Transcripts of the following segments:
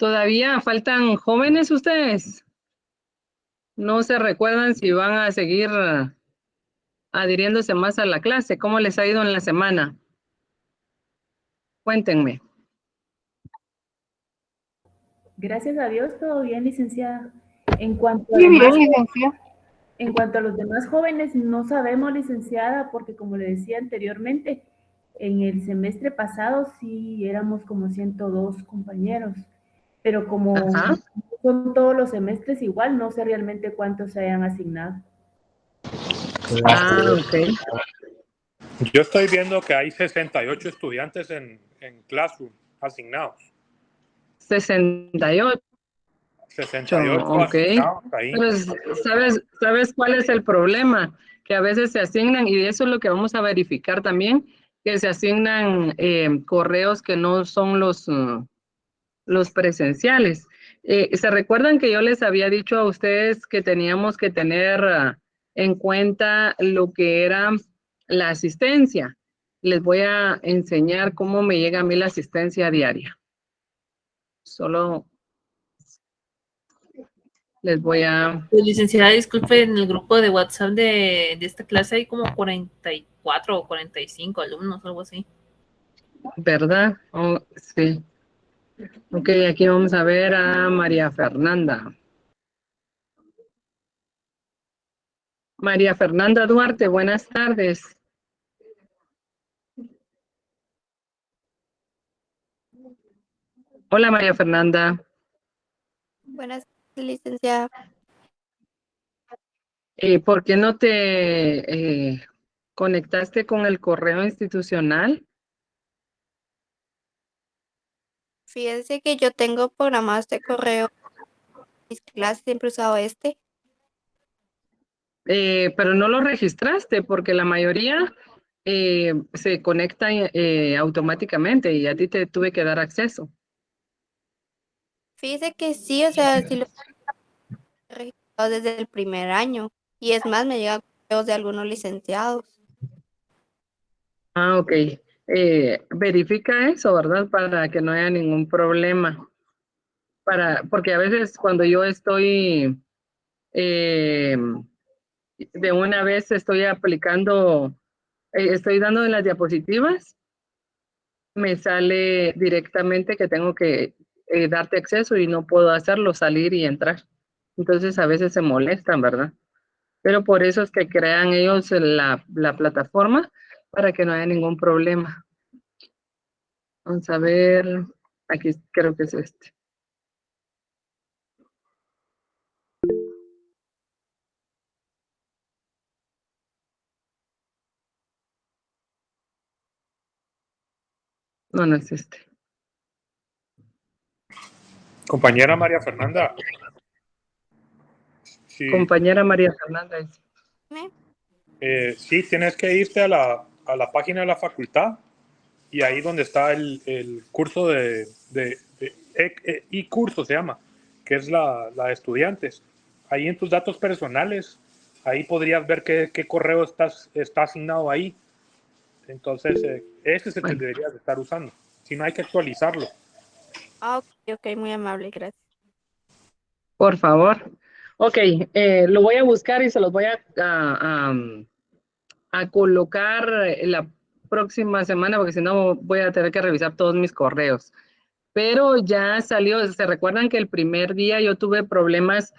¿Todavía faltan jóvenes ustedes? ¿No se recuerdan si van a seguir adhiriéndose más a la clase? ¿Cómo les ha ido en la semana? Cuéntenme. Gracias a Dios, todo bien, licenciada. En cuanto a Muy bien, demás, licenciada. en cuanto a los demás jóvenes, no sabemos, licenciada, porque como le decía anteriormente, en el semestre pasado sí éramos como 102 compañeros, pero como Ajá. son todos los semestres igual, no sé realmente cuántos se hayan asignado. Ah, ok. Yo estoy viendo que hay 68 estudiantes en Classroom asignados. 68. 68 Ok. asignados ahí. Pues, ¿sabes cuál es el problema? Que a veces se asignan, y eso es lo que vamos a verificar también, que se asignan correos que no son los presenciales. ¿Se recuerdan que yo les había dicho a ustedes que teníamos que tener en cuenta lo que era la asistencia? Les voy a enseñar cómo me llega a mí la asistencia diaria. Solo les voy a... Pues, licenciada, disculpe, en el grupo de WhatsApp de esta clase hay como 44 o 45 alumnos, algo así. ¿Verdad? Oh, sí. Ok, aquí vamos a ver a María Fernanda. María Fernanda Duarte, buenas tardes. Hola, María Fernanda. Buenas tardes, licenciada. ¿Por qué no te conectaste con el correo institucional? Fíjense que yo tengo programado este correo. Mis clases siempre he usado este. Pero no lo registraste porque la mayoría se conecta automáticamente y a ti te tuve que dar acceso. Fíjese que sí, o sea, sí lo he registrado desde el primer año. Y es más, me llegan correos de algunos licenciados. Ah, ok. Verifica eso, ¿verdad? Para que no haya ningún problema. Porque a veces cuando yo estoy eh, de una vez estoy aplicando, estoy dando en las diapositivas, me sale directamente que tengo que darte acceso y no puedo hacerlo, salir y entrar. Entonces a veces se molestan, ¿verdad? Pero por eso es que crean ellos la plataforma para que no haya ningún problema. Vamos a ver, aquí creo que es este. No, no es este. Compañera María Fernanda. Sí, Compañera María Fernanda. sí, tienes que irte a la página de la facultad y ahí donde está el curso de e-curso se llama, que es la de estudiantes. Ahí en tus datos personales, ahí podrías ver qué correo está asignado ahí. Entonces, ese es el que deberías de estar usando. Si no, hay que actualizarlo. Ah, ok, muy amable, gracias. Por favor. Ok, lo voy a buscar y se los voy a colocar la próxima semana, porque si no voy a tener que revisar todos mis correos. Pero ya salió, se recuerdan que el primer día yo tuve problemas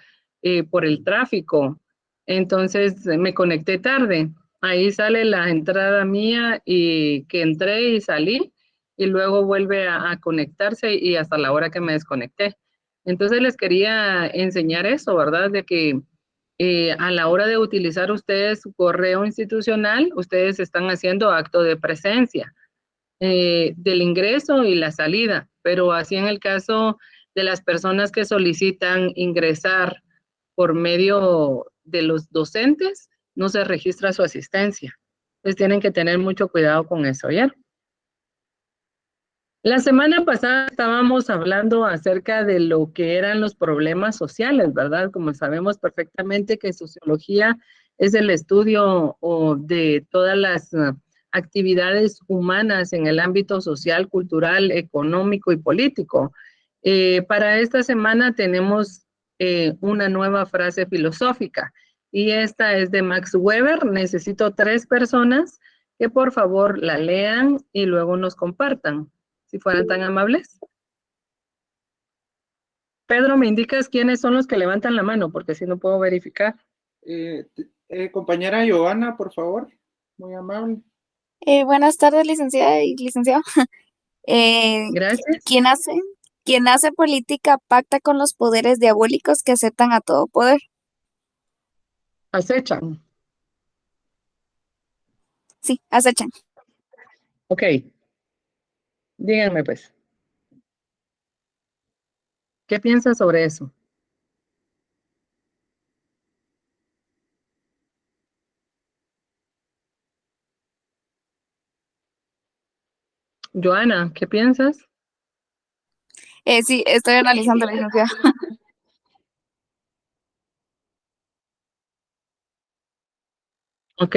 por el tráfico, entonces me conecté tarde. Ahí sale la entrada mía y que entré y salí y luego vuelve a conectarse y hasta la hora que me desconecté. Entonces les quería enseñar eso, ¿verdad? De que a la hora de utilizar ustedes su correo institucional, ustedes están haciendo acto de presencia del ingreso y la salida, pero así en el caso de las personas que solicitan ingresar por medio de los docentes, no se registra su asistencia. Entonces tienen que tener mucho cuidado con eso, ¿ya? La semana pasada estábamos hablando acerca de lo que eran los problemas sociales, ¿verdad? Como sabemos perfectamente que sociología es el estudio de todas las actividades humanas en el ámbito social, cultural, económico y político. Para esta semana tenemos una nueva frase filosófica y esta es de Max Weber. Necesito 3 personas que por favor la lean y luego nos compartan, si fueran tan amables. Pedro, ¿me indicas quiénes son los que levantan la mano? Porque si no puedo verificar. Compañera Giovanna, por favor, muy amable. Buenas tardes, licenciada y licenciado. Gracias. Quien hace política pacta con los poderes diabólicos que aceptan a todo poder. Acechan. Sí, acechan. Ok. Díganme pues. ¿Qué piensas sobre eso? Joana, ¿qué piensas? Sí, estoy analizando, licenciada. Ok,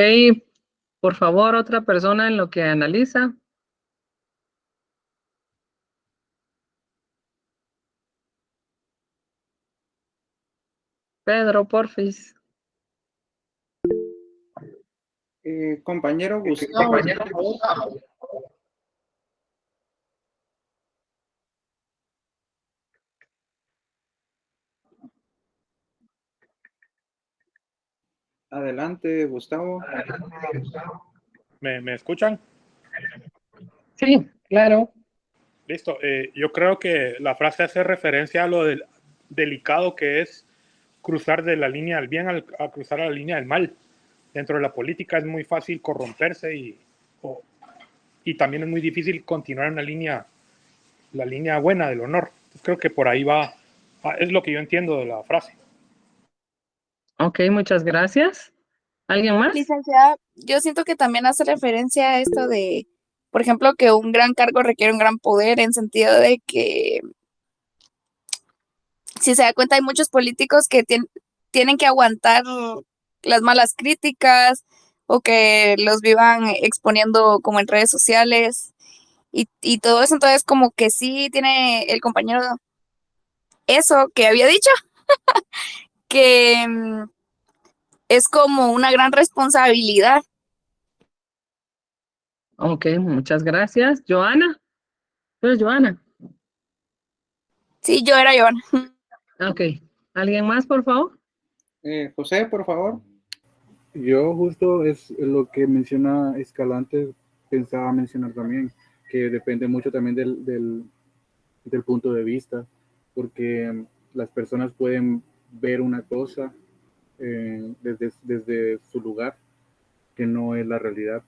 por favor, otra persona en lo que analiza. Pedro, porfis. Compañero Gustavo, por favor. Adelante, Gustavo. ¿Me escuchan? Sí, claro. Listo. Yo creo que la frase hace referencia a lo delicado que es cruzar de la línea del bien a cruzar a la línea del mal. Dentro de la política es muy fácil corromperse y también es muy difícil continuar en la línea buena del honor. Entonces creo que por ahí va, es lo que yo entiendo de la frase. Ok, muchas gracias. ¿Alguien más? Licenciada, yo siento que también hace referencia a esto de, por ejemplo, que un gran cargo requiere un gran poder, en sentido de que, si se da cuenta, hay muchos políticos que tienen que aguantar las malas críticas o que los vivan exponiendo como en redes sociales y todo eso. Entonces, como que sí tiene el compañero eso que había dicho, que es como una gran responsabilidad. Ok, muchas gracias. Joana. ¿Tú eres Joana? Sí, yo era Joana. Ok. ¿Alguien más, por favor? José, por favor. Yo justo es lo que menciona Escalante, pensaba mencionar también, que depende mucho también del punto de vista, porque las personas pueden ver una cosa desde su lugar, que no es la realidad.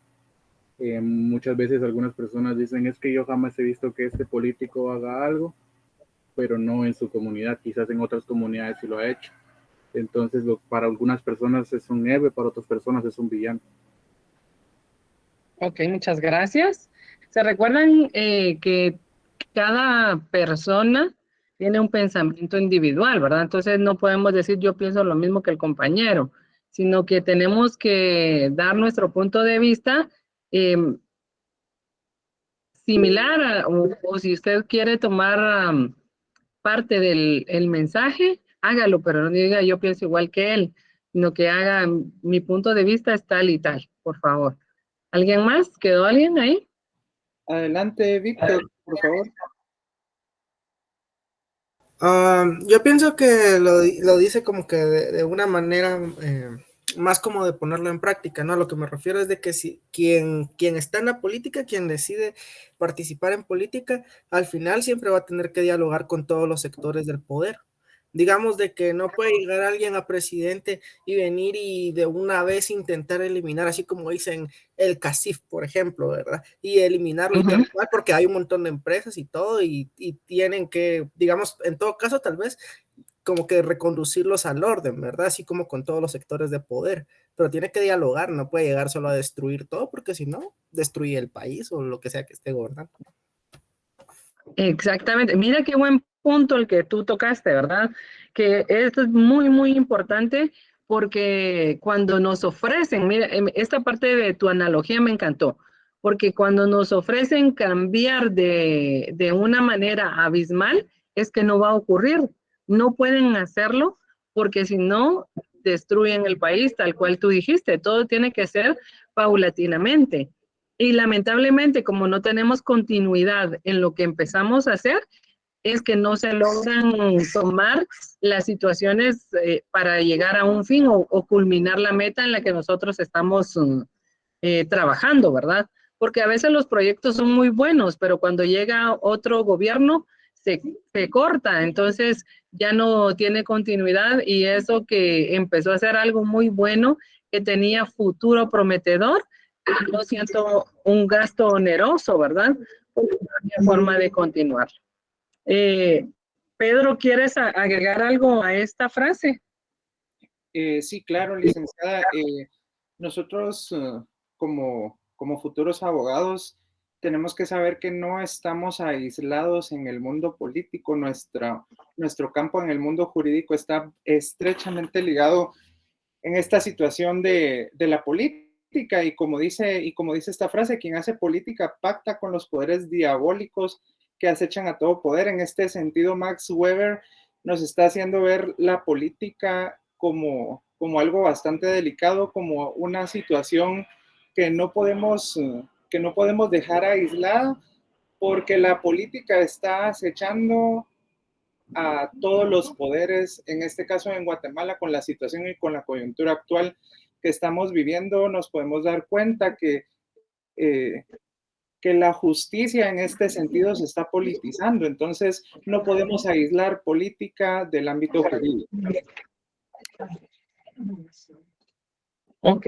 Muchas veces algunas personas dicen, es que yo jamás he visto que este político haga algo, pero no en su comunidad, quizás en otras comunidades sí lo ha hecho. Entonces, para algunas personas es un héroe, para otras personas es un villano. Ok, muchas gracias. ¿Se recuerdan que cada persona tiene un pensamiento individual, ¿verdad? Entonces no podemos decir yo pienso lo mismo que el compañero, sino que tenemos que dar nuestro punto de vista similar o si usted quiere tomar parte del el mensaje, hágalo, pero no diga yo pienso igual que él, sino que haga mi punto de vista es tal y tal, por favor. ¿Alguien más? ¿Quedó alguien ahí? Adelante, Víctor, por favor. Yo pienso que lo dice como que de una manera más como de ponerlo en práctica, ¿no? A lo que me refiero es de que si quien está en la política, quien decide participar en política, al final siempre va a tener que dialogar con todos los sectores del poder. Digamos de que no puede llegar alguien a presidente y venir y de una vez intentar eliminar, así como dicen el CACIF, por ejemplo, ¿verdad? Y eliminarlo y tal cual, porque hay un montón de empresas y todo, y tienen que, digamos, en todo caso, tal vez, como que reconducirlos al orden, ¿verdad? Así como con todos los sectores de poder, pero tiene que dialogar, no puede llegar solo a destruir todo, porque si no, destruye el país o lo que sea que esté gobernando. Exactamente. Mira qué buen punto el que tú tocaste, ¿verdad? Que esto es muy, muy importante porque cuando nos ofrecen, mira, esta parte de tu analogía me encantó, porque cuando nos ofrecen cambiar de una manera abismal, es que no va a ocurrir. No pueden hacerlo porque si no, destruyen el país, tal cual tú dijiste. Todo tiene que ser paulatinamente. Y lamentablemente, como no tenemos continuidad en lo que empezamos a hacer, es que no se logran tomar las situaciones para llegar a un fin o culminar la meta en la que nosotros estamos trabajando, ¿verdad? Porque a veces los proyectos son muy buenos, pero cuando llega otro gobierno se corta, entonces ya no tiene continuidad y eso que empezó a ser algo muy bueno, que tenía futuro prometedor, yo siento un gasto oneroso, ¿verdad? Porque no había forma de continuar. Pedro, ¿quieres agregar algo a esta frase? Sí, claro, licenciada. Nosotros como futuros abogados tenemos que saber que no estamos aislados en el mundo político. Nuestro campo en el mundo jurídico está estrechamente ligado en esta situación de la política. Y como dice esta frase, quien hace política pacta con los poderes diabólicos que acechan a todo poder. En este sentido, Max Weber nos está haciendo ver la política como algo bastante delicado, como una situación que no podemos dejar aislada, porque la política está acechando a todos los poderes. En este caso en Guatemala, con la situación y con la coyuntura actual que estamos viviendo, nos podemos dar cuenta que la justicia en este sentido se está politizando. Entonces, no podemos aislar política del ámbito jurídico. Ok,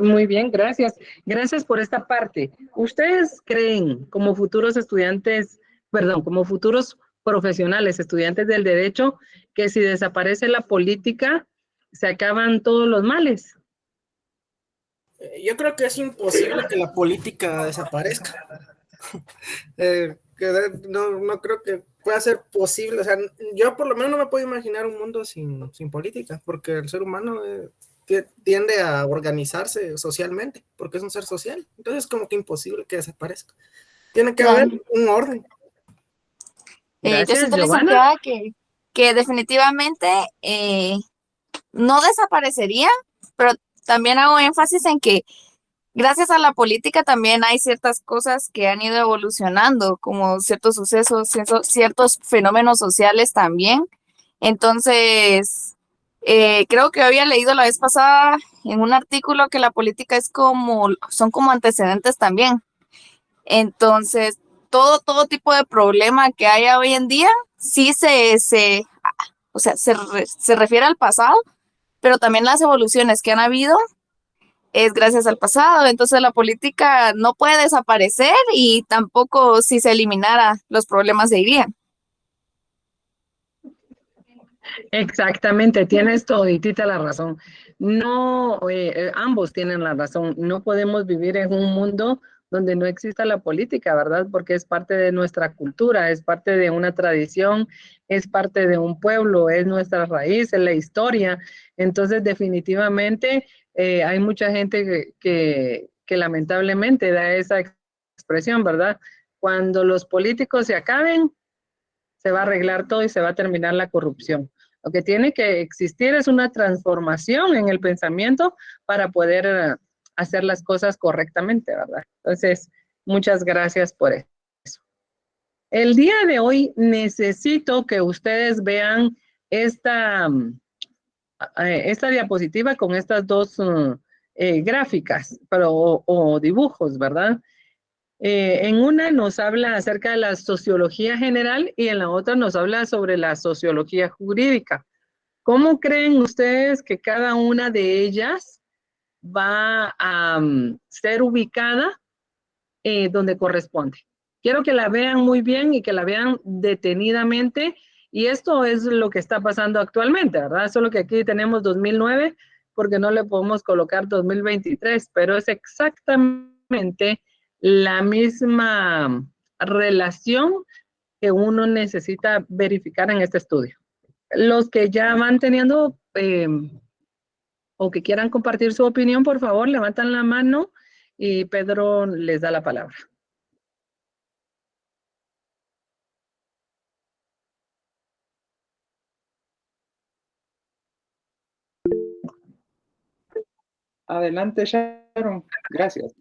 muy bien, gracias. Gracias por esta parte. ¿Ustedes creen, como futuros estudiantes, perdón, como futuros profesionales, estudiantes del derecho, que si desaparece la política, se acaban todos los males? Yo creo que es imposible que la política desaparezca. No creo que pueda ser posible. O sea, yo por lo menos no me puedo imaginar un mundo sin política, porque el ser humano tiende a organizarse socialmente, porque es un ser social. Entonces es como que imposible que desaparezca. Tiene que haber un orden. Yo Gracias, siento, Giovanna. licenciada, que definitivamente no desaparecería, pero también hago énfasis en que gracias a la política también hay ciertas cosas que han ido evolucionando, como ciertos sucesos, ciertos fenómenos sociales también. Entonces, creo que había leído la vez pasada en un artículo que la política son como antecedentes también. Entonces, todo tipo de problema que haya hoy en día, sí se refiere al pasado, pero también las evoluciones que han habido es gracias al pasado. Entonces la política no puede desaparecer y tampoco si se eliminara los problemas se irían. Exactamente, tienes toditita la razón. No, ambos tienen la razón. No podemos vivir en un mundo donde no exista la política, ¿verdad? Porque es parte de nuestra cultura, es parte de una tradición, es parte de un pueblo, es nuestra raíz, es la historia. Entonces, definitivamente, hay mucha gente que lamentablemente da esa expresión, ¿verdad? Cuando los políticos se acaben, se va a arreglar todo y se va a terminar la corrupción. Lo que tiene que existir es una transformación en el pensamiento para poder hacer las cosas correctamente, ¿verdad? Entonces, muchas gracias por eso. El día de hoy necesito que ustedes vean esta diapositiva con estas dos gráficas o dibujos, ¿verdad? En una nos habla acerca de la sociología general y en la otra nos habla sobre la sociología jurídica. ¿Cómo creen ustedes que cada una de ellas va a ser ubicada donde corresponde? Quiero que la vean muy bien y que la vean detenidamente, y esto es lo que está pasando actualmente, ¿verdad? Solo que aquí tenemos 2009 porque no le podemos colocar 2023, pero es exactamente la misma relación que uno necesita verificar en este estudio. Los que ya van teniendo o que quieran compartir su opinión, por favor, levantan la mano y Pedro les da la palabra. Adelante, Sharon. Gracias.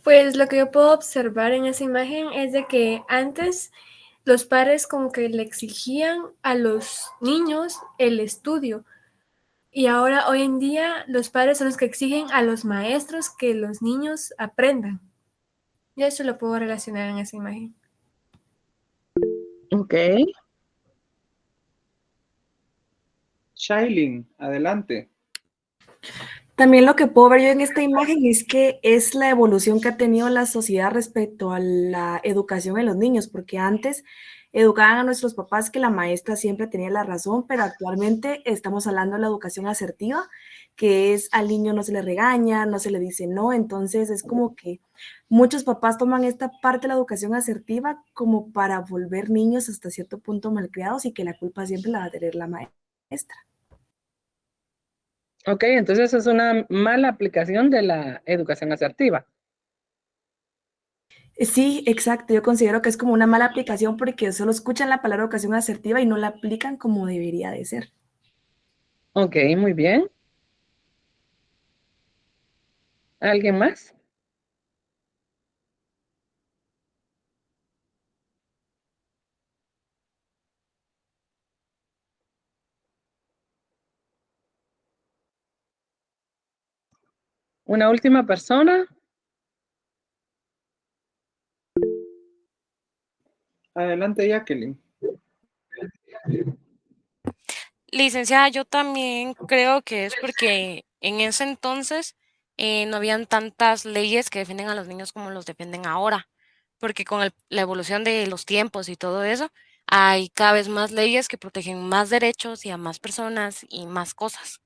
Pues lo que yo puedo observar en esa imagen es de que antes los padres como que le exigían a los niños el estudio y ahora hoy en día los padres son los que exigen a los maestros que los niños aprendan. Yo eso lo puedo relacionar en esa imagen. Ok. Shailene, adelante. También lo que puedo ver yo en esta imagen es que es la evolución que ha tenido la sociedad respecto a la educación en los niños, porque antes educaban a nuestros papás que la maestra siempre tenía la razón, pero actualmente estamos hablando de la educación asertiva, que es al niño no se le regaña, no se le dice no, entonces es como que muchos papás toman esta parte de la educación asertiva como para volver niños hasta cierto punto malcriados y que la culpa siempre la va a tener la maestra. Ok, entonces es una mala aplicación de la educación asertiva. Sí, exacto. Yo considero que es como una mala aplicación porque solo escuchan la palabra educación asertiva y no la aplican como debería de ser. Ok, muy bien. ¿Alguien más? ¿Una última persona? Adelante, Jacqueline. Licenciada, yo también creo que es porque en ese entonces no habían tantas leyes que defienden a los niños como los defienden ahora, porque con la evolución de los tiempos y todo eso, hay cada vez más leyes que protegen más derechos y a más personas y más cosas.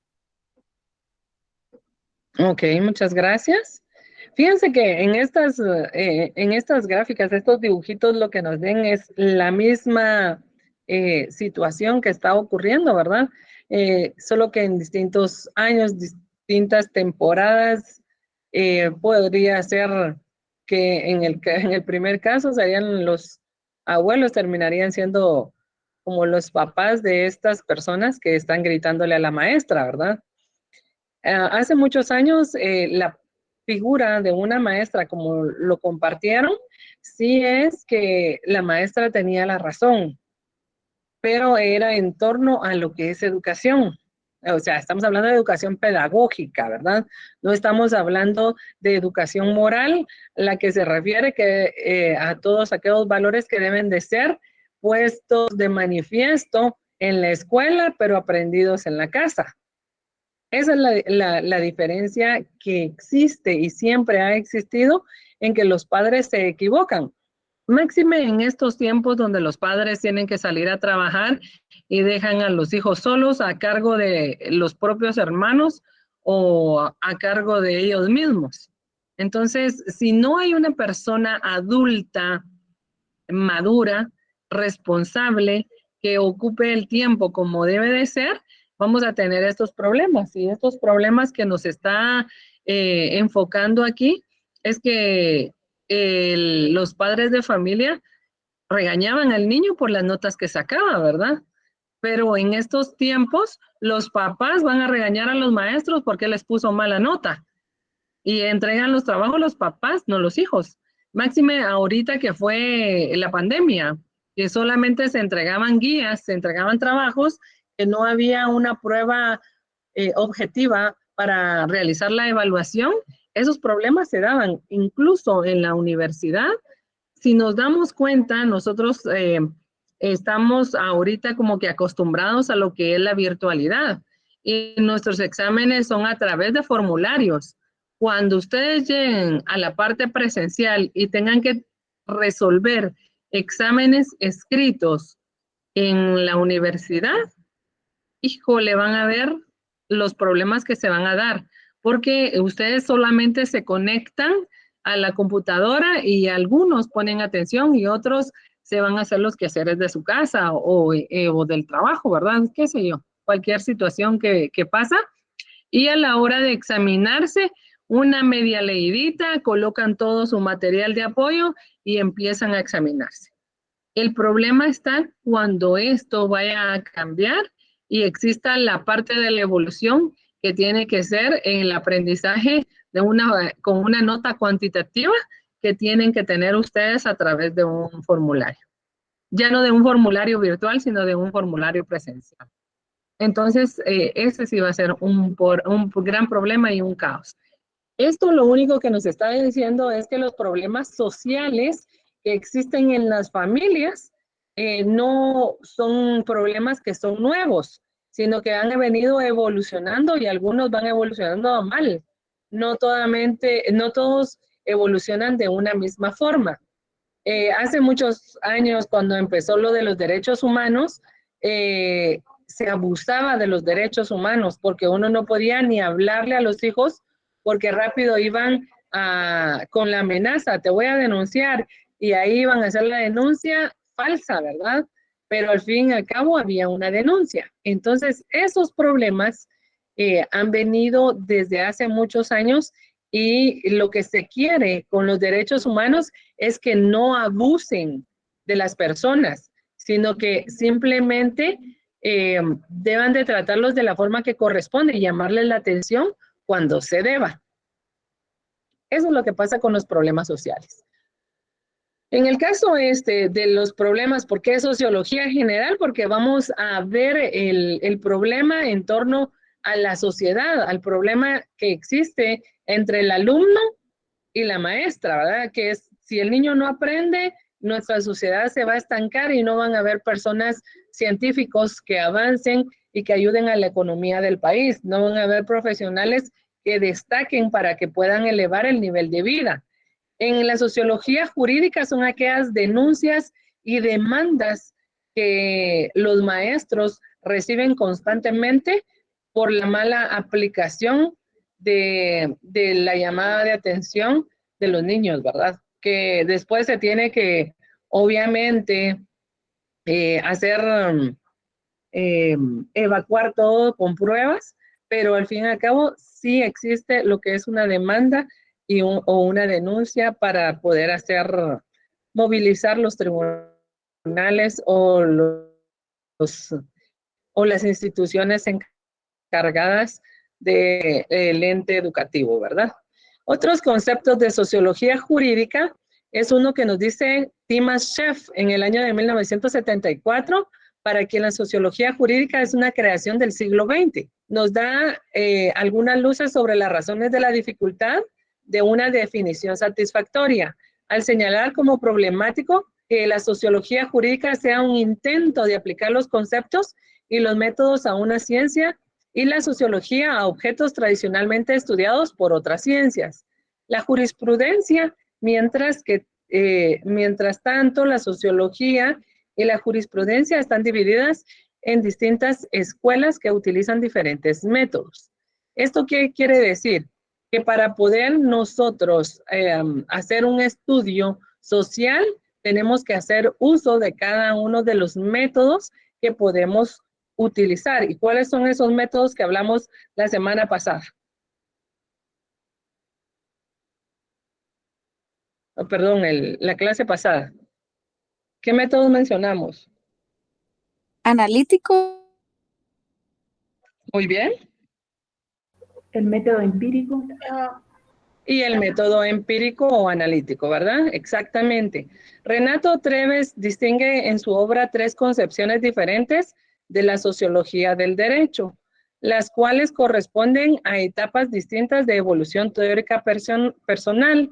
Ok, muchas gracias. Fíjense que en estas gráficas, estos dibujitos, lo que nos den es la misma situación que está ocurriendo, ¿verdad? Solo que en distintos años, distintas temporadas, podría ser que en el primer caso serían los abuelos, terminarían siendo como los papás de estas personas que están gritándole a la maestra, ¿verdad? Hace muchos años, la figura de una maestra, como lo compartieron, sí es que la maestra tenía la razón, pero era en torno a lo que es educación. O sea, estamos hablando de educación pedagógica, ¿verdad? No estamos hablando de educación moral, la que se refiere a todos aquellos valores que deben de ser puestos de manifiesto en la escuela, pero aprendidos en la casa. Esa es la diferencia que existe y siempre ha existido en que los padres se equivocan. Máxime en estos tiempos donde los padres tienen que salir a trabajar y dejan a los hijos solos a cargo de los propios hermanos o a cargo de ellos mismos. Entonces, si no hay una persona adulta, madura, responsable, que ocupe el tiempo como debe de ser, vamos a tener estos problemas. Y estos problemas que nos está enfocando aquí es que los padres de familia regañaban al niño por las notas que sacaba, ¿verdad? Pero en estos tiempos, los papás van a regañar a los maestros porque les puso mala nota y entregan los trabajos los papás, no los hijos. Máxime ahorita que fue la pandemia, que solamente se entregaban guías, se entregaban trabajos, que no había una prueba objetiva para realizar la evaluación, esos problemas se daban incluso en la universidad. Si nos damos cuenta, nosotros estamos ahorita como que acostumbrados a lo que es la virtualidad y nuestros exámenes son a través de formularios. Cuando ustedes lleguen a la parte presencial y tengan que resolver exámenes escritos en la universidad, híjole, van a ver los problemas que se van a dar, porque ustedes solamente se conectan a la computadora y algunos ponen atención y otros se van a hacer los quehaceres de su casa o del trabajo, ¿verdad? ¿Qué sé yo? Cualquier situación que pasa. Y a la hora de examinarse, una media leidita, colocan todo su material de apoyo y empiezan a examinarse. El problema está cuando esto vaya a cambiar y exista la parte de la evolución que tiene que ser en el aprendizaje con una nota cuantitativa que tienen que tener ustedes a través de un formulario. Ya no de un formulario virtual, sino de un formulario presencial. Entonces, ese sí va a ser un gran problema y un caos. Esto lo único que nos está diciendo es que los problemas sociales que existen en las familias no son problemas que son nuevos, sino que han venido evolucionando y algunos van evolucionando mal. No todos evolucionan de una misma forma. Hace muchos años, cuando empezó lo de los derechos humanos, se abusaba de los derechos humanos porque uno no podía ni hablarle a los hijos porque rápido iban con la amenaza, te voy a denunciar, y ahí iban a hacer la denuncia falsa, ¿verdad? Pero al fin y al cabo había una denuncia. Entonces, esos problemas han venido desde hace muchos años y lo que se quiere con los derechos humanos es que no abusen de las personas, sino que simplemente deban de tratarlos de la forma que corresponde y llamarles la atención cuando se deba. Eso es lo que pasa con los problemas sociales. En el caso de los problemas, ¿por qué sociología general? Porque vamos a ver el problema en torno a la sociedad, al problema que existe entre el alumno y la maestra, ¿verdad? Que es, si el niño no aprende, nuestra sociedad se va a estancar y no van a haber personas científicos que avancen y que ayuden a la economía del país. No van a haber profesionales que destaquen para que puedan elevar el nivel de vida. En la sociología jurídica son aquellas denuncias y demandas que los maestros reciben constantemente por la mala aplicación de la llamada de atención de los niños, ¿verdad? Que después se tiene que, obviamente, evacuar todo con pruebas, pero al fin y al cabo sí existe lo que es una demanda o una denuncia para poder movilizar los tribunales o las instituciones encargadas del ente educativo, ¿verdad? Otros conceptos de sociología jurídica es uno que nos dice Timas Sheff en el año de 1974, para quien la sociología jurídica es una creación del siglo XX. Nos da algunas luces sobre las razones de la dificultad de una definición satisfactoria, al señalar como problemático que la sociología jurídica sea un intento de aplicar los conceptos y los métodos a una ciencia y la sociología a objetos tradicionalmente estudiados por otras ciencias. La jurisprudencia, mientras tanto, la sociología y la jurisprudencia están divididas en distintas escuelas que utilizan diferentes métodos. ¿Esto qué quiere decir? Que para poder nosotros hacer un estudio social, tenemos que hacer uso de cada uno de los métodos que podemos utilizar. ¿Y cuáles son esos métodos que hablamos la semana pasada? Oh, perdón, la clase pasada. ¿Qué métodos mencionamos? Analítico. Muy bien. El método empírico. Y el método empírico o analítico, ¿verdad? Exactamente. Renato Treves distingue en su obra 3 concepciones diferentes de la sociología del derecho, las cuales corresponden a etapas distintas de evolución teórica personal.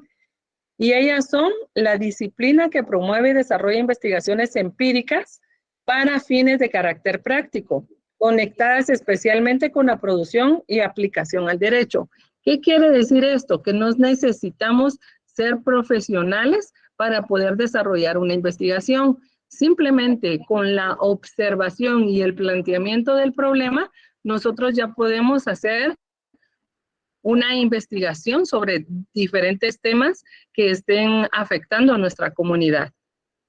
Y ellas son la disciplina que promueve y desarrolla investigaciones empíricas para fines de carácter práctico, conectadas especialmente con la producción y aplicación al derecho. ¿Qué quiere decir esto? Que no necesitamos ser profesionales para poder desarrollar una investigación. Simplemente con la observación y el planteamiento del problema, nosotros ya podemos hacer una investigación sobre diferentes temas que estén afectando a nuestra comunidad.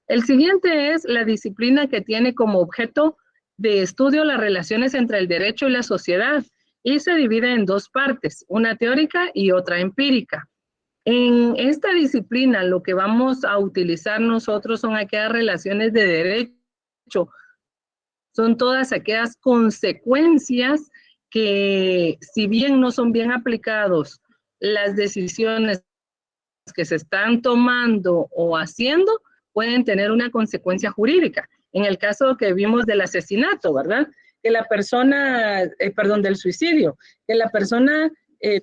El siguiente es la disciplina que tiene como objeto de estudio las relaciones entre el derecho y la sociedad y se divide en 2 partes, una teórica y otra empírica. En esta disciplina lo que vamos a utilizar nosotros son aquellas relaciones de derecho, son todas aquellas consecuencias que si bien no son bien aplicados las decisiones que se están tomando o haciendo, pueden tener una consecuencia jurídica. En el caso que vimos del asesinato, ¿verdad? Que la persona, del suicidio, que la persona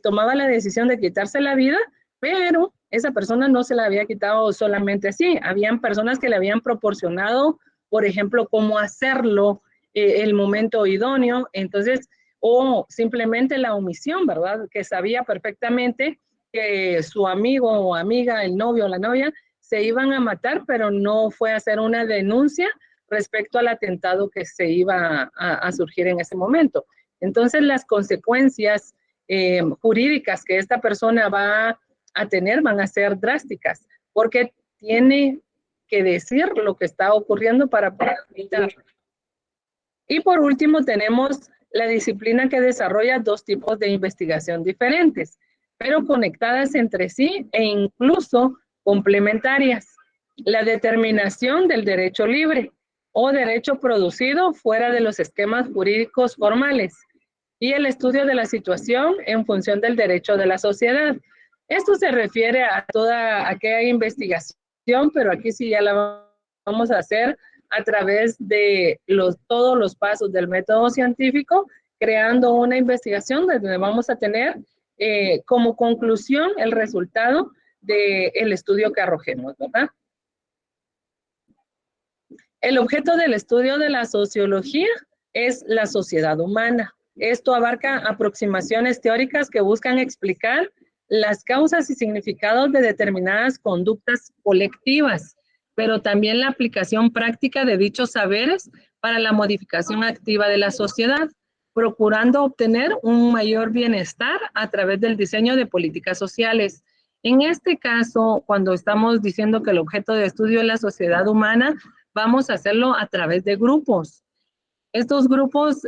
tomaba la decisión de quitarse la vida, pero esa persona no se la había quitado solamente así. Habían personas que le habían proporcionado, por ejemplo, cómo hacerlo, el momento idóneo, entonces, o simplemente la omisión, ¿verdad? Que sabía perfectamente que su amigo o amiga, el novio o la novia, se iban a matar, pero no fue a hacer una denuncia respecto al atentado que se iba a surgir en ese momento. Entonces, las consecuencias jurídicas que esta persona va a tener van a ser drásticas, porque tiene que decir lo que está ocurriendo para poder evitarlo. Y por último, tenemos la disciplina que desarrolla dos tipos de investigación diferentes, pero conectadas entre sí e incluso complementarias. La determinación del derecho libre o derecho producido fuera de los esquemas jurídicos formales y el estudio de la situación en función del derecho de la sociedad. Esto se refiere a toda aquella investigación, pero aquí sí ya la vamos a hacer a través de todos los pasos del método científico, creando una investigación donde vamos a tener como conclusión el resultado del estudio que arrojemos, ¿verdad? El objeto del estudio de la sociología es la sociedad humana. Esto abarca aproximaciones teóricas que buscan explicar las causas y significados de determinadas conductas colectivas, pero también la aplicación práctica de dichos saberes para la modificación activa de la sociedad, procurando obtener un mayor bienestar a través del diseño de políticas sociales. En este caso, cuando estamos diciendo que el objeto de estudio es la sociedad humana, vamos a hacerlo a través de grupos. Estos grupos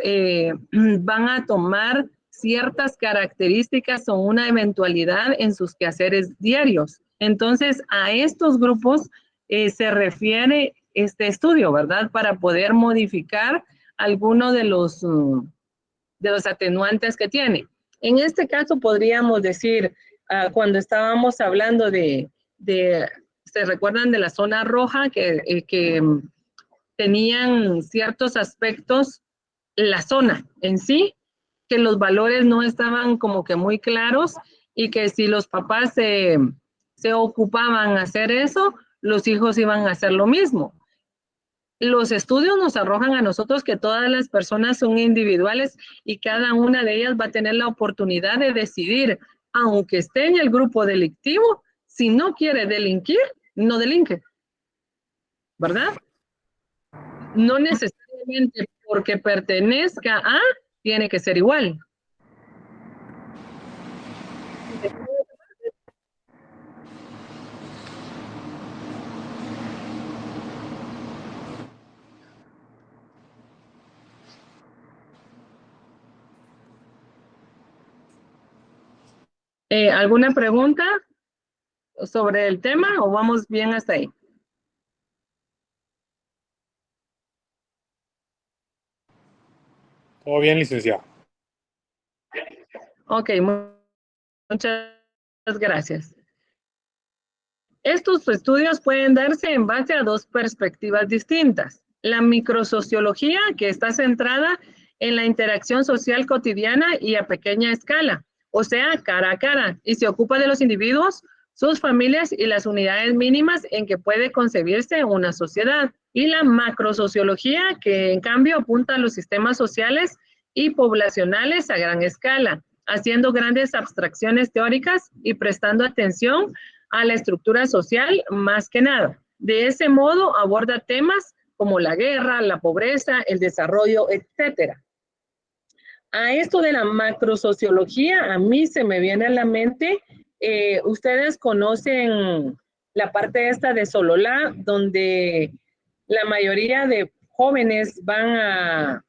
van a tomar ciertas características o una eventualidad en sus quehaceres diarios. Entonces, a estos grupos se refiere este estudio, ¿verdad? Para poder modificar alguno de los atenuantes que tiene. En este caso podríamos decir, cuando estábamos hablando ¿se recuerdan de la zona roja que tenían ciertos aspectos, la zona en sí, que los valores no estaban como que muy claros y que si los papás se ocupaban a hacer eso, los hijos iban a hacer lo mismo. Los estudios nos arrojan a nosotros que todas las personas son individuales y cada una de ellas va a tener la oportunidad de decidir, aunque esté en el grupo delictivo, si no quiere delinquir, no delinque, ¿verdad? No necesariamente porque pertenezca a, tiene que ser igual. ¿Alguna pregunta sobre el tema o vamos bien hasta ahí? Todo bien, licenciado. Ok, muchas gracias. Estos estudios pueden darse en base a dos perspectivas distintas. La microsociología, que está centrada en la interacción social cotidiana y a pequeña escala, o sea, cara a cara, y se ocupa de los individuos, sus familias y las unidades mínimas en que puede concebirse una sociedad. Y la macrosociología, que en cambio apunta a los sistemas sociales y poblacionales a gran escala, haciendo grandes abstracciones teóricas y prestando atención a la estructura social más que nada. De ese modo aborda temas como la guerra, la pobreza, el desarrollo, etcétera. A esto de la macrosociología, a mí se me viene a la mente, ustedes conocen la parte esta de Sololá, donde la mayoría de jóvenes van a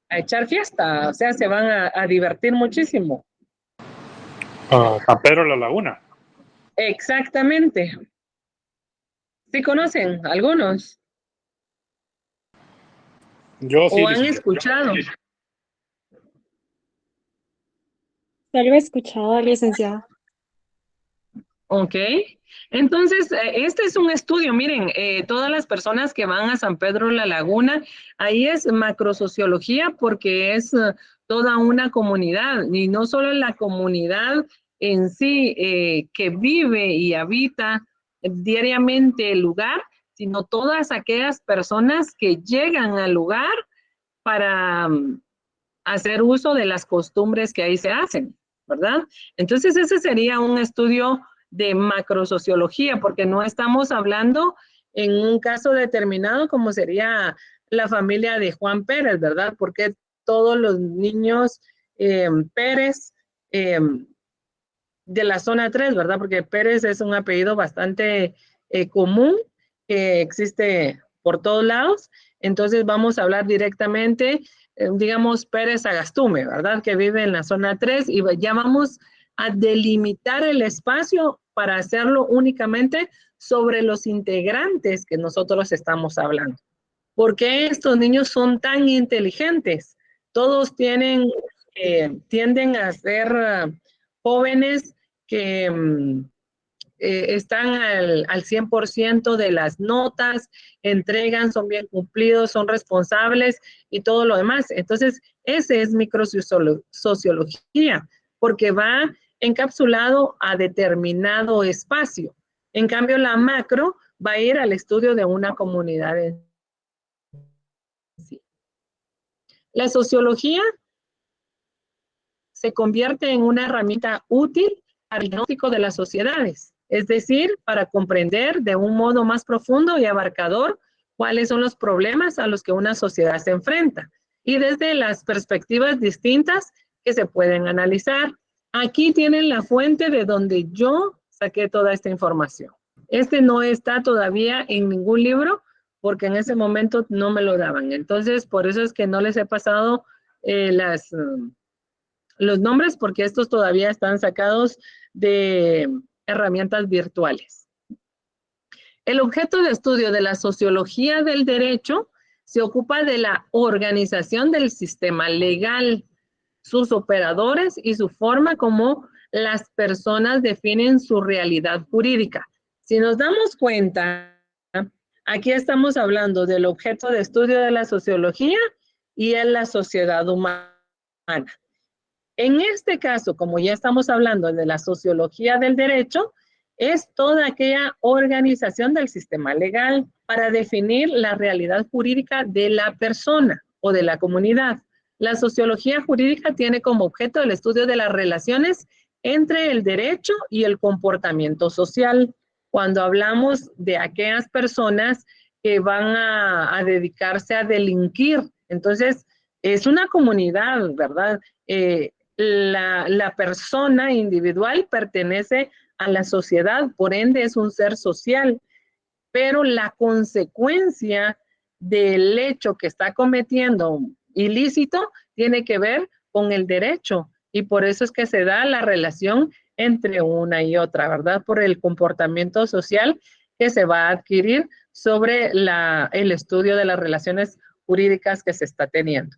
echar fiesta, o sea, se van a divertir muchísimo. San Pedro de la Laguna. Exactamente. ¿Sí conocen algunos? Yo sí. ¿O han escuchado? Ya lo he escuchado, licenciada. Ok, entonces este es un estudio, miren, todas las personas que van a San Pedro La Laguna, ahí es macrosociología porque es toda una comunidad y no solo la comunidad en sí que vive y habita diariamente el lugar, sino todas aquellas personas que llegan al lugar para hacer uso de las costumbres que ahí se hacen, ¿verdad? Entonces ese sería un estudio de macrosociología, porque no estamos hablando en un caso determinado como sería la familia de Juan Pérez, ¿verdad? Porque todos los niños Pérez de la zona 3, ¿verdad? Porque Pérez es un apellido bastante común que existe por todos lados. Entonces vamos a hablar directamente, digamos, Pérez Agastume, ¿verdad? Que vive en la zona 3 y ya vamos a delimitar el espacio para hacerlo únicamente sobre los integrantes que nosotros estamos hablando. ¿Por qué estos niños son tan inteligentes? Todos tienden a ser jóvenes que están al 100% de las notas, entregan, son bien cumplidos, son responsables y todo lo demás. Entonces, ese es microsociología, porque va encapsulado a determinado espacio. En cambio, la macro va a ir al estudio de una comunidad en sí. La sociología se convierte en una herramienta útil para el diagnóstico de las sociedades, es decir, para comprender de un modo más profundo y abarcador cuáles son los problemas a los que una sociedad se enfrenta y desde las perspectivas distintas que se pueden analizar. Aquí tienen la fuente de donde yo saqué toda esta información. Este no está todavía en ningún libro porque en ese momento no me lo daban. Entonces, por eso es que no les he pasado los nombres porque estos todavía están sacados de herramientas virtuales. El objeto de estudio de la sociología del derecho se ocupa de la organización del sistema legal, sus operadores y su forma como las personas definen su realidad jurídica. Si nos damos cuenta, aquí estamos hablando del objeto de estudio de la sociología y en la sociedad humana. En este caso, como ya estamos hablando de la sociología del derecho, es toda aquella organización del sistema legal para definir la realidad jurídica de la persona o de la comunidad. La sociología jurídica tiene como objeto el estudio de las relaciones entre el derecho y el comportamiento social. Cuando hablamos de aquellas personas que van a dedicarse a delinquir, entonces es una comunidad, ¿verdad? La persona individual pertenece a la sociedad, por ende es un ser social, pero la consecuencia del hecho que está cometiendo ilícito tiene que ver con el derecho y por eso es que se da la relación entre una y otra, ¿verdad? Por el comportamiento social que se va a adquirir sobre el estudio de las relaciones jurídicas que se está teniendo.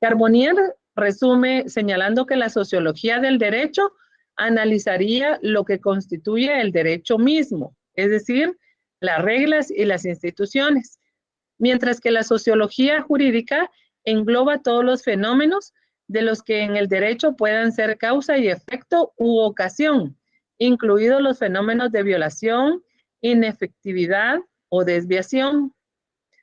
Carbonnier resume señalando que la sociología del derecho analizaría lo que constituye el derecho mismo, es decir, las reglas y las instituciones, mientras que la sociología jurídica engloba todos los fenómenos de los que en el derecho puedan ser causa y efecto u ocasión, incluidos los fenómenos de violación, inefectividad o desviación.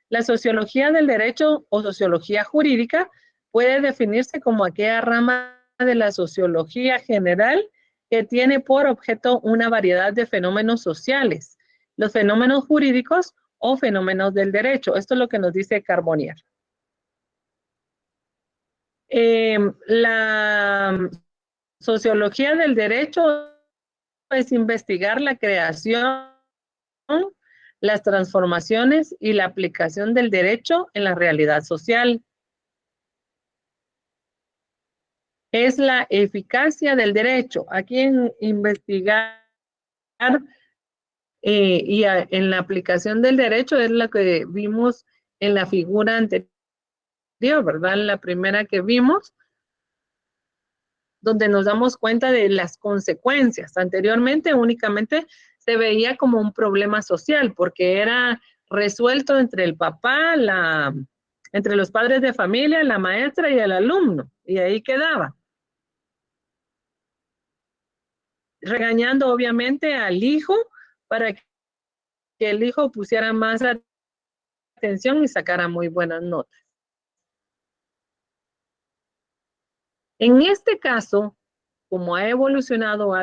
La sociología del derecho o sociología jurídica puede definirse como aquella rama de la sociología general que tiene por objeto una variedad de fenómenos sociales, los fenómenos jurídicos o fenómenos del derecho. Esto es lo que nos dice Carbonnier. La sociología del derecho es investigar la creación, las transformaciones y la aplicación del derecho en la realidad social. Es la eficacia del derecho. Aquí en investigar en la aplicación del derecho es lo que vimos en la figura anterior, ¿verdad? La primera que vimos, donde nos damos cuenta de las consecuencias. Anteriormente únicamente se veía como un problema social, porque era resuelto entre el papá, entre los padres de familia, la maestra y el alumno, y ahí quedaba. Regañando obviamente al hijo para que el hijo pusiera más atención y sacara muy buenas notas. En este caso, como ha evolucionado,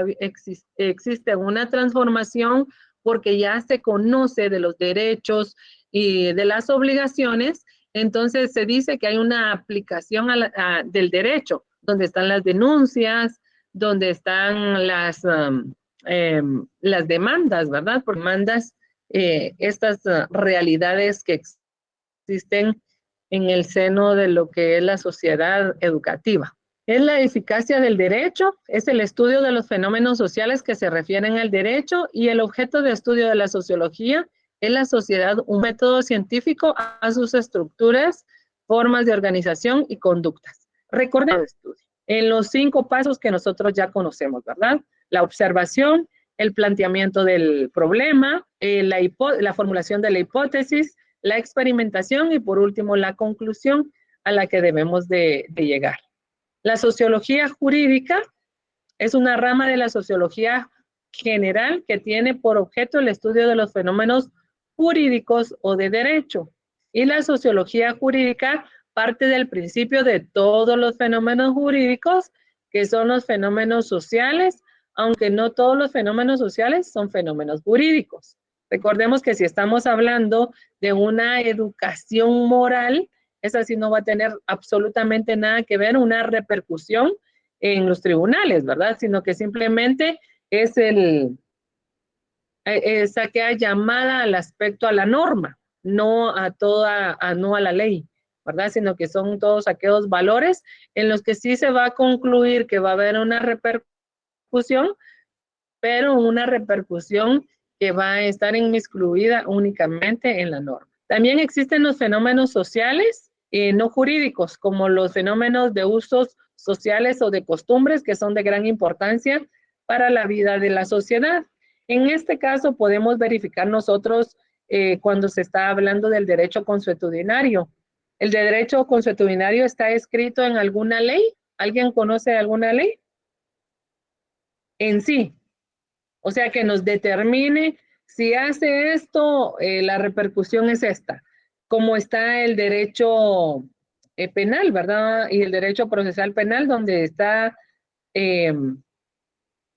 existe una transformación porque ya se conoce de los derechos y de las obligaciones, entonces se dice que hay una aplicación del derecho, donde están las denuncias, donde están las demandas, ¿verdad? Por demandas, estas realidades que existen en el seno de lo que es la sociedad educativa. Es la eficacia del derecho, es el estudio de los fenómenos sociales que se refieren al derecho, y el objeto de estudio de la sociología es la sociedad, un método científico a sus estructuras, formas de organización y conductas. Recordemos el estudio en los 5 pasos que nosotros ya conocemos, ¿verdad? La observación, el planteamiento del problema, la formulación de la hipótesis, la experimentación y por último la conclusión a la que debemos de llegar. La sociología jurídica es una rama de la sociología general que tiene por objeto el estudio de los fenómenos jurídicos o de derecho. Y la sociología jurídica parte del principio de todos los fenómenos jurídicos, que son los fenómenos sociales, aunque no todos los fenómenos sociales son fenómenos jurídicos. Recordemos que si estamos hablando de una educación moral, esa sí no va a tener absolutamente nada que ver, una repercusión en los tribunales, ¿verdad? Sino que simplemente es aquella llamada al aspecto a la norma, no a la ley, ¿verdad? Sino que son todos aquellos valores en los que sí se va a concluir que va a haber una repercusión, pero una repercusión que va a estar inmiscuida únicamente en la norma. También existen los fenómenos sociales no jurídicos, como los fenómenos de usos sociales o de costumbres que son de gran importancia para la vida de la sociedad. En este caso podemos verificar nosotros cuando se está hablando del derecho consuetudinario. ¿El derecho consuetudinario está escrito en alguna ley? ¿Alguien conoce alguna ley? En sí. O sea, que nos determine si hace esto, la repercusión es esta. Como está el derecho penal, ¿verdad? Y el derecho procesal penal, donde está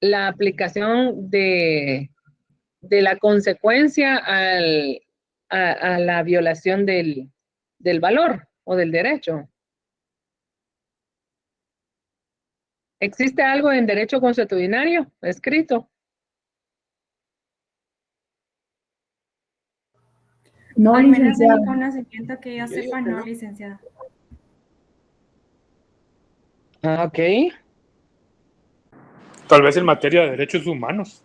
la aplicación de la consecuencia a la violación del valor o del derecho. ¿Existe algo en derecho consuetudinario escrito? No, Al menos de licenciada. mi conocimiento que yo sepa, no, licenciada. Ah, ok. Tal vez en materia de derechos humanos.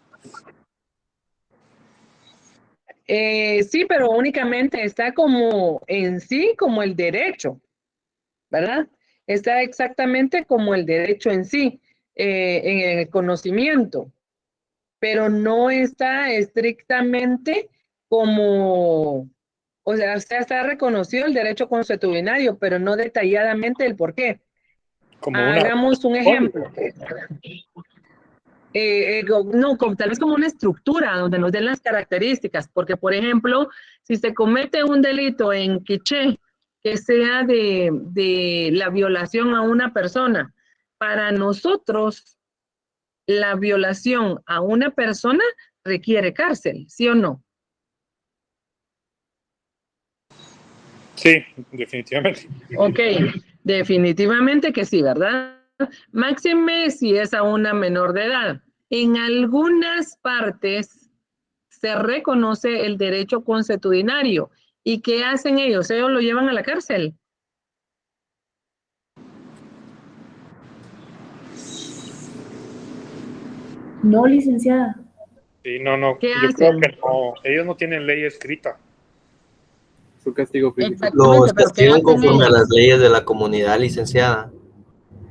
Sí, pero únicamente está como en sí, como el derecho, ¿verdad? Está exactamente como el derecho en sí, en el conocimiento, pero no está estrictamente como, o sea, está reconocido el derecho consuetudinario, pero no detalladamente el por qué. Hagamos un ejemplo. No, tal vez como una estructura donde nos den las características, porque por ejemplo, si se comete un delito en quiché que sea de la violación a una persona, para nosotros la violación a una persona requiere cárcel, ¿sí o no? Sí, definitivamente. Ok, definitivamente que sí, ¿verdad? Máxime si es a una menor de edad. En algunas partes se reconoce el derecho consuetudinario. ¿Y qué hacen ellos? Ellos lo llevan a la cárcel. No, licenciada. Sí, no. ¿Qué Yo hacen? creo que no. Ellos no tienen ley escrita. Su castigo físico. Los castigan conforme a las leyes de la comunidad, licenciada.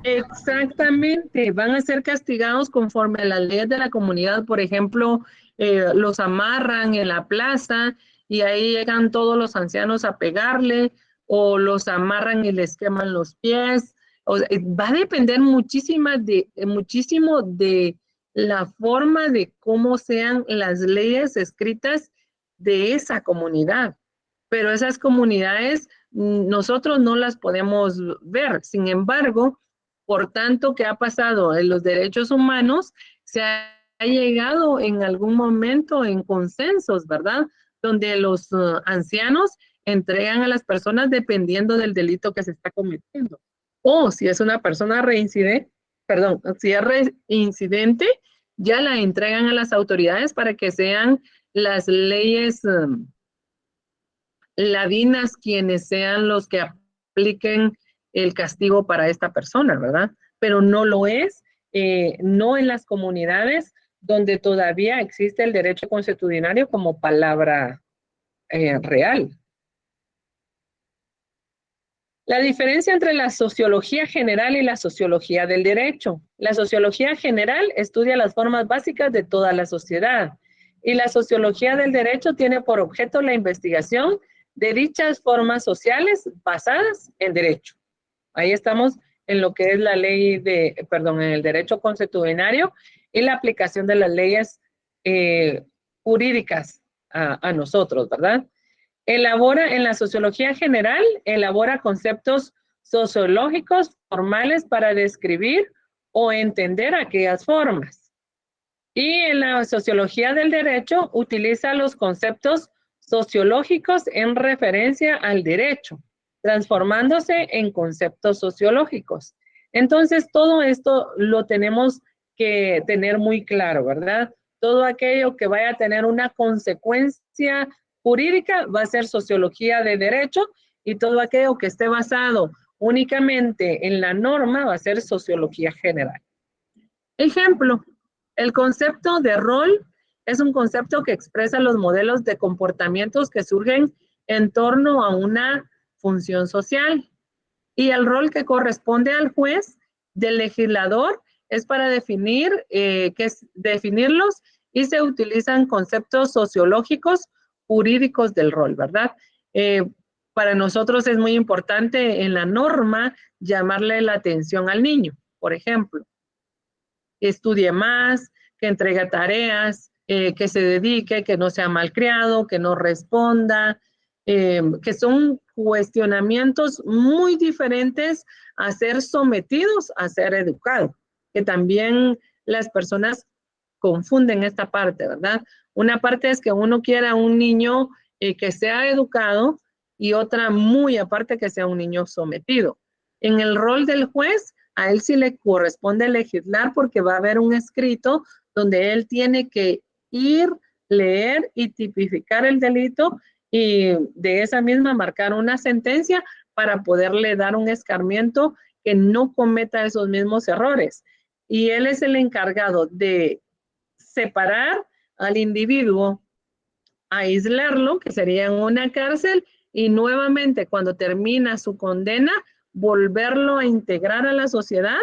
Exactamente, van a ser castigados conforme a las leyes de la comunidad. Por ejemplo, los amarran en la plaza y ahí llegan todos los ancianos a pegarle, o los amarran y les queman los pies. O sea, va a depender muchísimo de la forma de cómo sean las leyes escritas de esa comunidad. Pero esas comunidades nosotros no las podemos ver. Sin embargo, por tanto que ha pasado en los derechos humanos, se ha llegado en algún momento en consensos, ¿verdad? Donde los ancianos entregan a las personas dependiendo del delito que se está cometiendo. O si es una persona reincidente, perdón, si es reincidente, ya la entregan a las autoridades para que sean las leyes ladinas quienes sean los que apliquen el castigo para esta persona, ¿verdad? Pero no lo es, no en las comunidades donde todavía existe el derecho consuetudinario como palabra real. La diferencia entre la sociología general y la sociología del derecho. La sociología general estudia las formas básicas de toda la sociedad y la sociología del derecho tiene por objeto la investigación de dichas formas sociales basadas en derecho. Ahí estamos en lo que es la ley en el derecho consuetudinario y la aplicación de las leyes jurídicas a nosotros, ¿verdad? En la sociología general, elabora conceptos sociológicos formales para describir o entender aquellas formas. Y en la sociología del derecho, utiliza los conceptos sociológicos en referencia al derecho, transformándose en conceptos sociológicos. Entonces, todo esto lo tenemos que tener muy claro, ¿verdad? Todo aquello que vaya a tener una consecuencia jurídica va a ser sociología de derecho y todo aquello que esté basado únicamente en la norma va a ser sociología general. Ejemplo, el concepto de rol es un concepto que expresa los modelos de comportamientos que surgen en torno a una función social. Y el rol que corresponde al juez, del legislador, es para definirlos y se utilizan conceptos sociológicos jurídicos del rol, ¿verdad? Para nosotros es muy importante en la norma llamarle la atención al niño, por ejemplo. Estudie más, que entregue tareas, que se dedique, que no sea malcriado, que no responda, que son cuestionamientos muy diferentes a ser sometidos a ser educado, que también las personas confunden esta parte, ¿verdad? Una parte es que uno quiera un niño que sea educado y otra muy aparte que sea un niño sometido. En el rol del juez, a él sí le corresponde legislar porque va a haber un escrito donde él tiene que ir, leer y tipificar el delito y de esa misma marcar una sentencia para poderle dar un escarmiento que no cometa esos mismos errores. Y él es el encargado de separar al individuo, aislarlo, que sería en una cárcel, y nuevamente cuando termina su condena, volverlo a integrar a la sociedad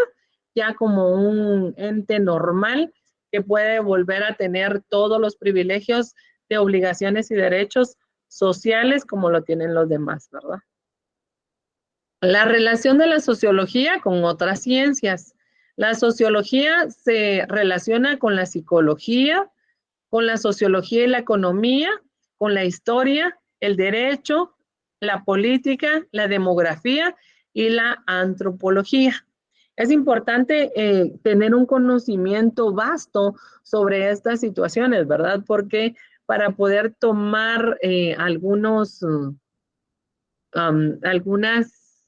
ya como un ente normal que puede volver a tener todos los privilegios de obligaciones y derechos sociales como lo tienen los demás, ¿verdad? La relación de la sociología con otras ciencias. La sociología se relaciona con la psicología, con la sociología y la economía, con la historia, el derecho, la política, la demografía y la antropología. Es importante tener un conocimiento vasto sobre estas situaciones, ¿verdad? Porque para poder tomar algunas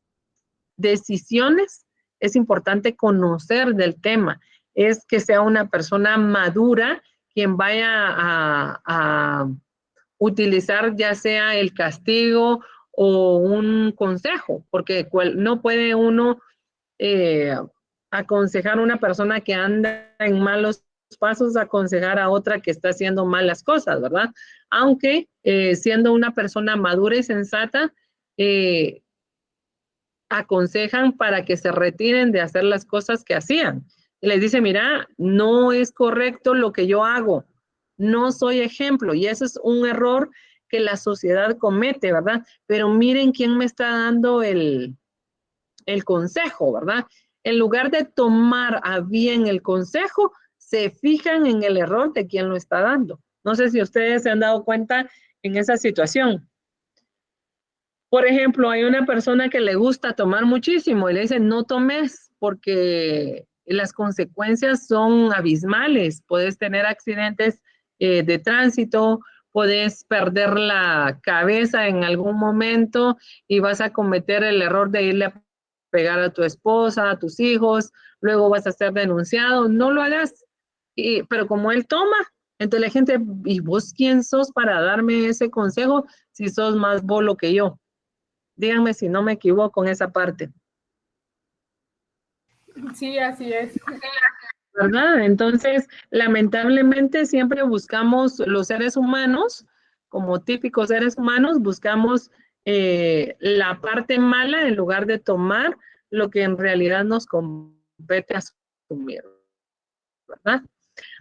decisiones, es importante conocer del tema. Es que sea una persona madura quien vaya a utilizar ya sea el castigo o un consejo, porque no puede uno aconsejar a una persona que anda en malos pasos, aconsejar a otra que está haciendo malas cosas, ¿verdad? Aunque siendo una persona madura y sensata, aconsejan para que se retiren de hacer las cosas que hacían. Y les dice, mira, no es correcto lo que yo hago, no soy ejemplo, y ese es un error que la sociedad comete, ¿verdad? Pero miren quién me está dando el consejo, ¿verdad? En lugar de tomar a bien el consejo, se fijan en el error de quien lo está dando. No sé si ustedes se han dado cuenta en esa situación. Por ejemplo, hay una persona que le gusta tomar muchísimo y le dicen, no tomes porque las consecuencias son abismales. Puedes tener accidentes de tránsito, puedes perder la cabeza en algún momento y vas a cometer el error de irle a pegar a tu esposa, a tus hijos, luego vas a ser denunciado. No lo hagas. Pero como él toma, entonces la gente, ¿y vos quién sos para darme ese consejo si sos más bolo que yo? Díganme si no me equivoco en esa parte. Sí, así es. ¿Verdad? Entonces, lamentablemente siempre buscamos los seres humanos, como típicos seres humanos, buscamos la parte mala en lugar de tomar lo que en realidad nos compete asumir, ¿verdad?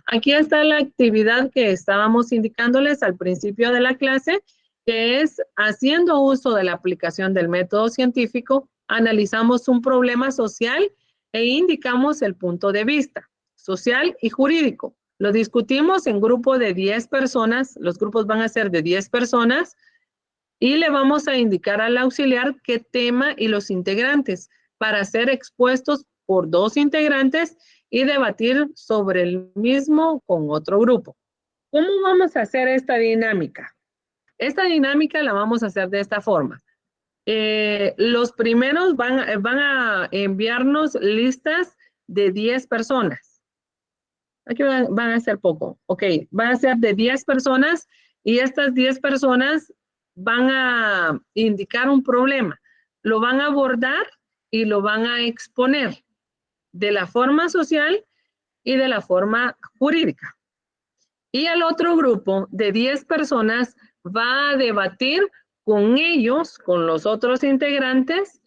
Aquí está la actividad que estábamos indicándoles al principio de la clase, que es haciendo uso de la aplicación del método científico, analizamos un problema social e indicamos el punto de vista social y jurídico. Lo discutimos en grupo de 10 personas, los grupos van a ser de 10 personas y le vamos a indicar al auxiliar qué tema y los integrantes para ser expuestos por 2 integrantes y debatir sobre el mismo con otro grupo. ¿Cómo vamos a hacer esta dinámica? Esta dinámica la vamos a hacer de esta forma. Los primeros van a enviarnos listas de 10 personas. Aquí van a ser poco. Ok, van a ser de 10 personas y estas 10 personas van a indicar un problema. Lo van a abordar y lo van a exponer de la forma social y de la forma jurídica. Y el otro grupo de 10 personas va a debatir con ellos, con los otros integrantes,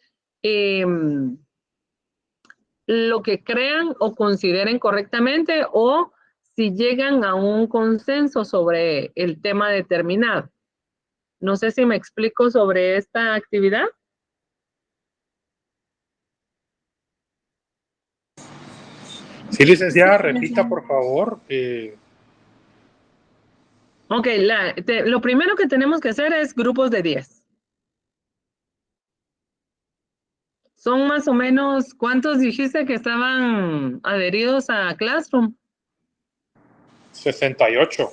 lo que crean o consideren correctamente o si llegan a un consenso sobre el tema determinado. No sé si me explico sobre esta actividad. Sí, licenciada, repita, por favor. Ok, lo primero que tenemos que hacer es grupos de 10. Son más o menos, ¿cuántos dijiste que estaban adheridos a Classroom? 68.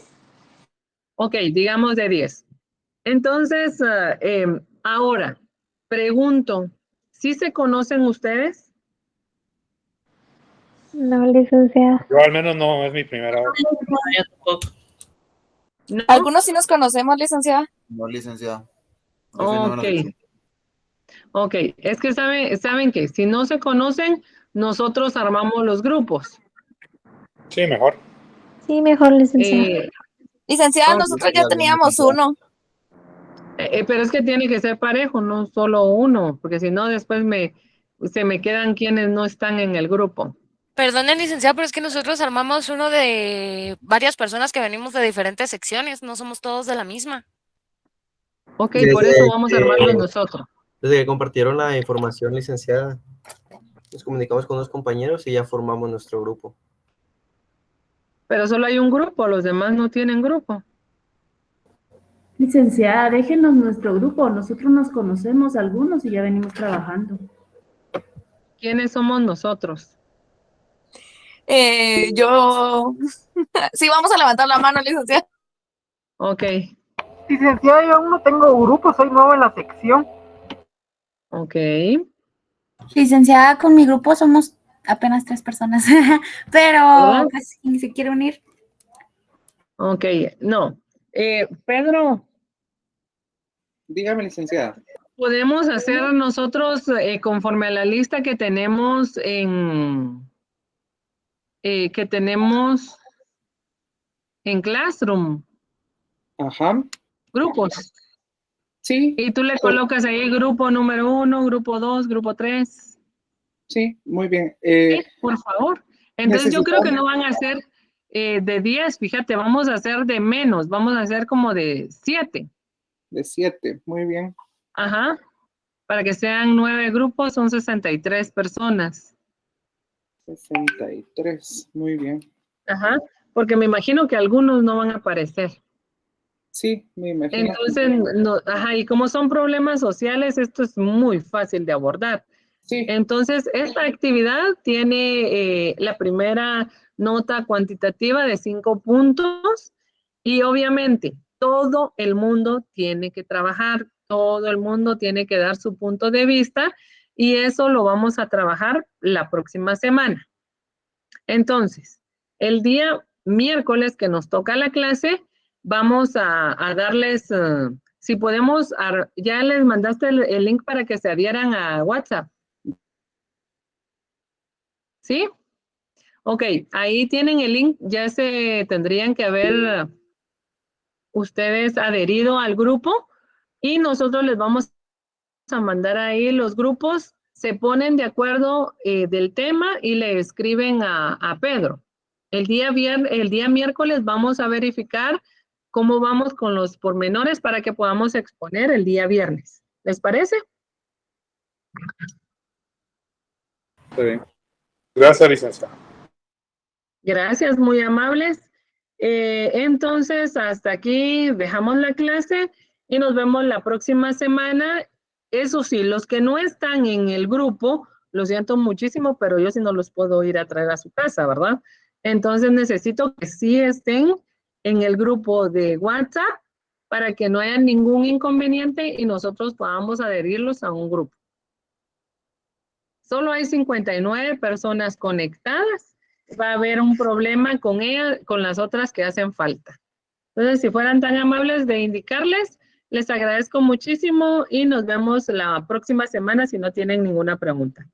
Ok, digamos de 10. Entonces, ahora, pregunto, ¿sí se conocen ustedes? No, licenciada. Yo al menos no, es mi primera vez. ¿No? Algunos sí nos conocemos, licenciada. No, licenciada. Ok. Ok, es que saben que si no se conocen, nosotros armamos los grupos. Sí, mejor. Sí, mejor, licenciada. Licenciada, ok. nosotros ya teníamos uno. Pero es que tiene que ser parejo, no solo uno, porque si no después se me quedan quienes no están en el grupo. Perdone, licenciada, pero es que nosotros armamos uno de varias personas que venimos de diferentes secciones, no somos todos de la misma. Ok, por eso vamos a armarlo que- nosotros. Desde que compartieron la información, licenciada, nos comunicamos con los compañeros y ya formamos nuestro grupo. Pero solo hay un grupo, los demás no tienen grupo. Licenciada, déjenos nuestro grupo. Nosotros nos conocemos algunos y ya venimos trabajando. ¿Quiénes somos nosotros? Yo... Sí, vamos a levantar la mano, licenciada. Ok. Licenciada, yo aún no tengo grupo, soy nuevo en la sección. Ok. Licenciada, con mi grupo somos apenas 3 personas, pero pues, ¿quién se quiere unir? Ok, no. Pedro. Dígame, licenciada. Podemos hacer nosotros, conforme a la lista que tenemos en Classroom. Ajá. Grupos. Sí. Y tú le colocas ahí grupo número 1, grupo 2, grupo 3. Sí, muy bien. Sí, por favor. Entonces yo creo que no van a ser de 10, fíjate, vamos a hacer de menos, vamos a hacer como de 7. De 7, muy bien. Ajá, para que sean 9 grupos, son 63 personas. 63, muy bien. Ajá, porque me imagino que algunos no van a aparecer. Sí, me imagino. Entonces, no, ajá, y como son problemas sociales, esto es muy fácil de abordar. Sí. Entonces, esta actividad tiene la primera nota cuantitativa de 5 puntos y obviamente todo el mundo tiene que trabajar, todo el mundo tiene que dar su punto de vista y eso lo vamos a trabajar la próxima semana. Entonces, el día miércoles que nos toca la clase, vamos a darles, si podemos, ya les mandaste el link para que se adhieran a WhatsApp. ¿Sí? Ok, ahí tienen el link, ya se tendrían que haber ustedes adherido al grupo y nosotros les vamos a mandar ahí los grupos, se ponen de acuerdo del tema y le escriben a Pedro. El día miércoles vamos a verificar cómo vamos con los pormenores para que podamos exponer el día viernes. ¿Les parece? Está bien. Gracias, licenciada. Gracias, muy amables. Entonces, hasta aquí dejamos la clase y nos vemos la próxima semana. Eso sí, los que no están en el grupo, lo siento muchísimo, pero yo sí no los puedo ir a traer a su casa, ¿verdad? Entonces necesito que sí estén en el grupo de WhatsApp para que no haya ningún inconveniente y nosotros podamos adherirlos a un grupo. Solo hay 59 personas conectadas. Va a haber un problema con ella, con las otras que hacen falta. Entonces, si fueran tan amables de indicarles, les agradezco muchísimo y nos vemos la próxima semana si no tienen ninguna pregunta.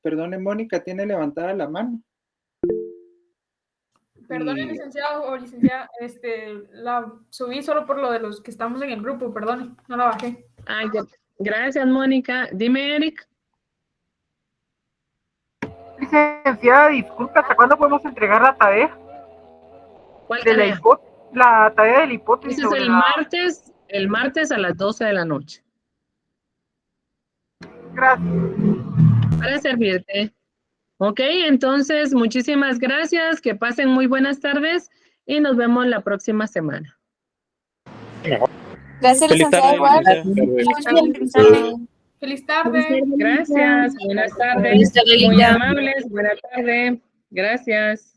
Perdone, Mónica, tiene levantada la mano. Perdone, licenciado o licenciada, la subí solo por lo de los que estamos en el grupo, perdone, no la bajé. Ay, gracias, Mónica. Dime, Eric. Licenciada, disculpa, ¿hasta cuándo podemos entregar la tarea? ¿Cuál de tarea? La tarea de la hipótesis. Ese es el martes a las 12 de la noche. Gracias. Para servirte. Ok, entonces, muchísimas gracias, que pasen muy buenas tardes y nos vemos la próxima semana. Gracias, licenciada. Igual. Feliz tarde. Gracias, buenas tardes. Buenas tardes, Muy Linda. amables, buenas tardes. Gracias.